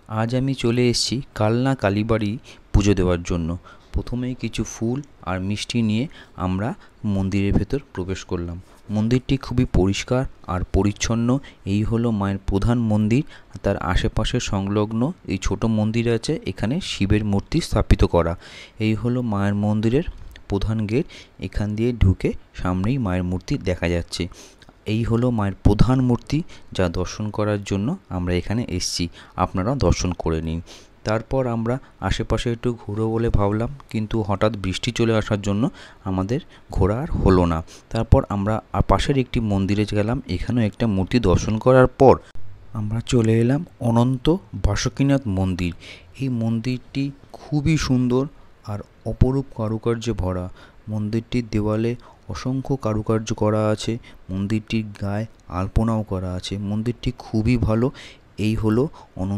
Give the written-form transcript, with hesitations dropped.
আজ আমি চলে এসেছি কালনা কালীবাড়ি পুজো দেওয়ার জন্য। প্রথমেই কিছু ফুল আর মিষ্টি নিয়ে আমরা মন্দিরের ভেতর প্রবেশ করলাম। মন্দিরটি খুবই পরিষ্কার আর পরিচ্ছন্ন। এই হলো মায়ের প্রধান মন্দির। তার আশেপাশে সংলগ্ন এই ছোট মন্দির আছে, এখানে শিবের মূর্তি স্থাপিত করা। এই হলো মায়ের মন্দিরের প্রধান গেট। এখান দিয়ে ঢুকে সামনেই মায়ের মূর্তি দেখা যাচ্ছে। এই হলো মায়ের প্রধান মূর্তি, যা দর্শন করার জন্য আমরা এখানে এসেছি। আপনারাও দর্শন করে নিন। তারপর আমরা আশেপাশে একটু ঘুরবো বলে ভাবলাম, কিন্তু হঠাৎ বৃষ্টি চলে আসার জন্য আমাদের ঘোরা আর হলো না। তারপর আমরা পাশের একটি মন্দিরে গেলাম। এখানেও একটা মূর্তি দর্শন করার পর আমরা চলে এলাম অনন্ত বাসুকীনাথ মন্দির। এই মন্দিরটি খুবই সুন্দর আর অপরূপ কারুকার্যে ভরা। মন্দিরটির দেওয়ালে অসংখ্য কারুকার্য করা আছে। মন্দিরটির গায়ে আলপনাও করা আছে। মন্দিরটি খুবই ভালো। এই হলো অনন্ত